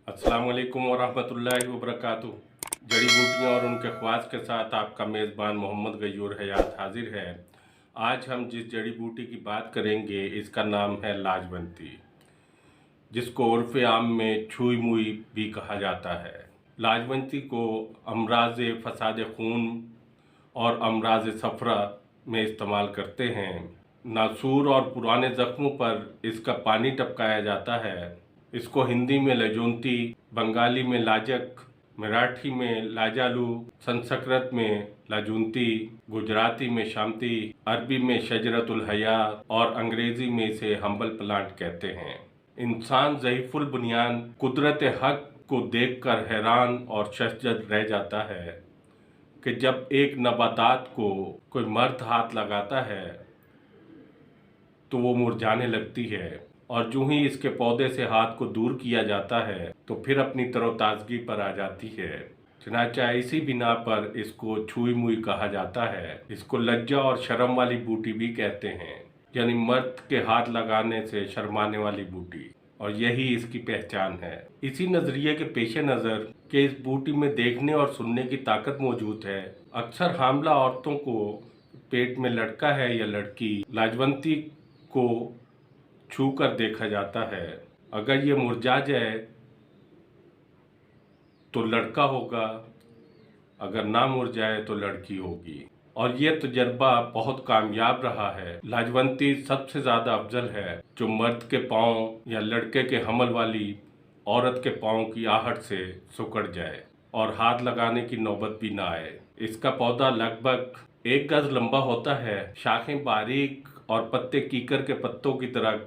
अस्सलाम वालेकुम वरहमतुल्लाहि वबरकातुह। जड़ी बूटियाँ और उनके ख्वास के साथ आपका मेज़बान मोहम्मद गयूर हयात हाजिर है। आज हम जिस जड़ी बूटी की बात करेंगे इसका नाम है लाजवंती, जिसको उर्फ़ आम में छुई मुई भी कहा जाता है। लाजवंती को अमराज फसाद खून और अमराज सफ़रा में इस्तेमाल करते हैं। नासूर और पुराने ज़ख्मों पर इसका पानी टपकाया जाता है। इसको हिंदी में लजोंती, बंगाली में लाजक, मराठी में लाजालू, संस्कृत में लाजूंती, गुजराती में शामती, अरबी में शजरतुल हया और अंग्रेजी में इसे हम्बल प्लांट कहते हैं। इंसान ज़ईफुल बुनियान कुदरत हक को देखकर हैरान और शशजद रह जाता है कि जब एक नबातात को कोई मर्द हाथ लगाता है तो वो मुरझाने लगती है, और जो ही इसके पौधे से हाथ को दूर किया जाता है तो फिर अपनी तरोताज़गी पर आ जाती है। चनाचा इसी बिना पर इसको छुई मुई कहा जाता है। इसको लज्जा और शर्म वाली बूटी भी कहते हैं, यानी मर्द के हाथ लगाने से शर्माने वाली बूटी, और यही इसकी पहचान है। इसी नज़रिए के पेश नज़र कि इस बूटी में देखने और सुनने की ताकत मौजूद है, अक्सर हामला औरतों को पेट में लड़का है या लड़की लाजवंती को छू कर देखा जाता है। अगर ये मुरझा जाए तो लड़का होगा, अगर ना मुरझाए तो लड़की होगी, और ये तजर्बा बहुत कामयाब रहा है। लाजवंती सबसे ज़्यादा अफजल है जो मर्द के पाँव या लड़के के हमल वाली औरत के पाँव की आहट से सुकड़ जाए और हाथ लगाने की नौबत भी ना आए। इसका पौधा लगभग 1 गज लंबा होता है। शाखें बारीक और पत्ते कीकर के पत्तों की तरह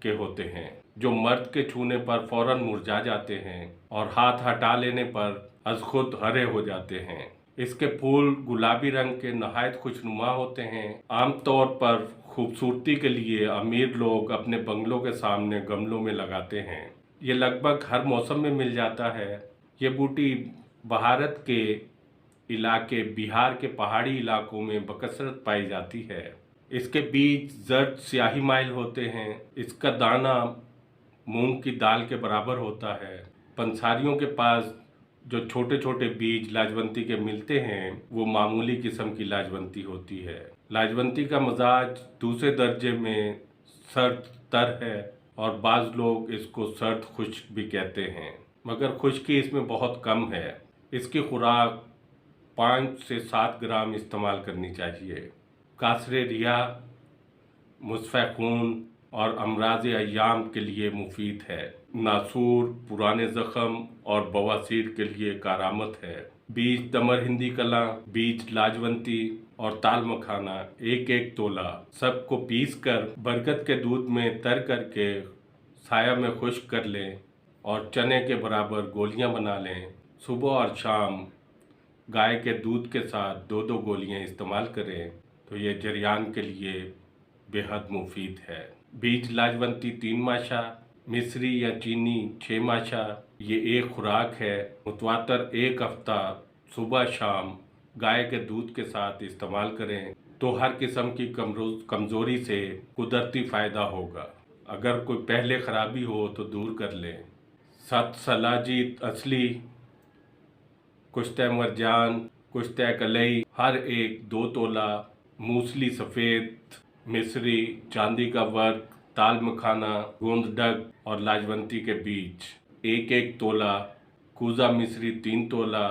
के होते हैं, जो मर्द के छूने पर फौरन मुरझा जाते हैं और हाथ हटा लेने पर अज खुद हरे हो जाते हैं। इसके फूल गुलाबी रंग के नहायत खुशनुमा होते हैं। आमतौर पर खूबसूरती के लिए अमीर लोग अपने बंगलों के सामने गमलों में लगाते हैं। ये लगभग हर मौसम में मिल जाता है। ये बूटी भारत के इलाके बिहार के पहाड़ी इलाकों में बकसरत पाई जाती है। इसके बीज जर्द स्याही माइल होते हैं। इसका दाना मूंग की दाल के बराबर होता है। पंसारियों के पास जो छोटे छोटे बीज लाजवंती के मिलते हैं वो मामूली किस्म की लाजवंती होती है। लाजवंती का मजाज दूसरे दर्जे में सर्द तर है, और बाज़ लोग इसको सर्द खुश्क भी कहते हैं, मगर खुश्की इसमें बहुत कम है। इसकी खुराक 5 से 7 ग्राम इस्तेमाल करनी चाहिए। कासरे रिया, मुस्फ़े खून और अमराज अय्याम के लिए मुफीद है। नासूर, पुराने ज़ख्म और बवासीर के लिए कारामत है। बीज तमर हिंदी कला, बीज लाजवंती और ताल मखाना 1-1 तोला सबको पीस कर बरगद के दूध में तर करके साया में खुश्क कर लें और चने के बराबर गोलियां बना लें। सुबह और शाम गाय के दूध के साथ 2-2 गोलियां इस्तेमाल करें तो ये जरियान के लिए बेहद मुफीद है। बीज लाजवंती 3 माशा, मिस्री या चीनी 6 माशा, ये एक खुराक है। मुतवातर 1 हफ्ता सुबह शाम गाय के दूध के साथ इस्तेमाल करें तो हर किस्म की कमज़ोरी से कुदरती फ़ायदा होगा। अगर कोई पहले ख़राबी हो तो दूर कर लें। सत सलाजीत असली, कुश्ते मरजान, कुश्ते कलई हर एक 2 तोला, मूसली सफ़ेद, मिस्री, चांदी का वर्क, ताल मखाना, गोंद डग और लाजवंती के बीज 1-1 तोला, कूजा मिस्री 3 तोला,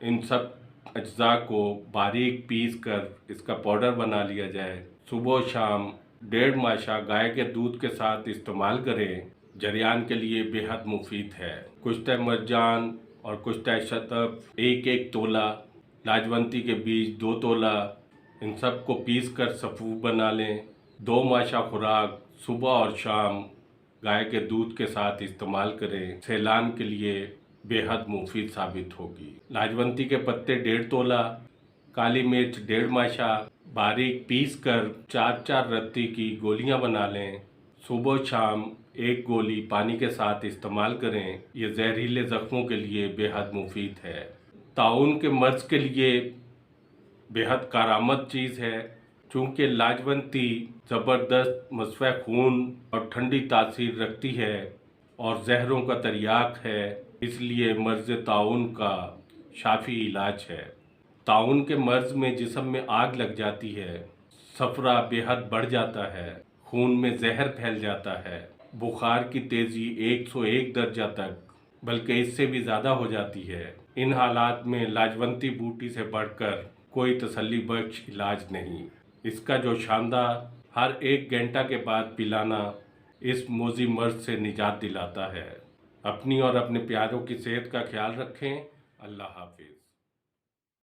इन सब अज्जा को बारीक पीस कर इसका पाउडर बना लिया जाए। सुबह शाम 1.5 माशा गाय के दूध के साथ इस्तेमाल करें। जरियान के लिए बेहद मुफीद है। कुश्ते मरजान और कुश्ते शतब 1-1 तोला, लाजवंती के बीज 2 तोला, इन सब को पीस कर सफ़ूफ बना लें। 2 माशा खुराक सुबह और शाम गाय के दूध के साथ इस्तेमाल करें। सैलान के लिए बेहद मुफीद साबित होगी। लाजवंती के पत्ते 1.5 तोला, काली मिर्च 1.5 माशा बारीक पीस कर 4-4 रत्ती की गोलियां बना लें। सुबह शाम 1 गोली पानी के साथ इस्तेमाल करें। ये जहरीले ज़ख्मों के लिए बेहद मुफीद है। ताउन के मर्ज़ के लिए बेहद कारामद चीज़ है। चूँकि लाजवंती ज़बरदस्त मस्फ़े खून और ठंडी तासीर रखती है, اور زہروں کا تریاق ہے، اس لیے مرض طاعون کا شافی علاج ہے۔ طاعون کے مرض میں جسم میں آگ لگ جاتی ہے، صفرا بے حد بڑھ جاتا ہے، خون میں زہر پھیل جاتا ہے، بخار کی تیزی 101 درجہ تک بلکہ اس سے بھی زیادہ ہو جاتی ہے۔ ان حالات میں لاجونتی بوٹی سے بڑھ کر کوئی تسلی بخش علاج نہیں۔ اس کا جو شاندار ہر 1 گھنٹہ کے بعد پلانا اس موذی مرض سے نجات دلاتا ہے۔ اپنی اور اپنے پیاروں کی صحت کا خیال رکھیں۔ اللہ حافظ۔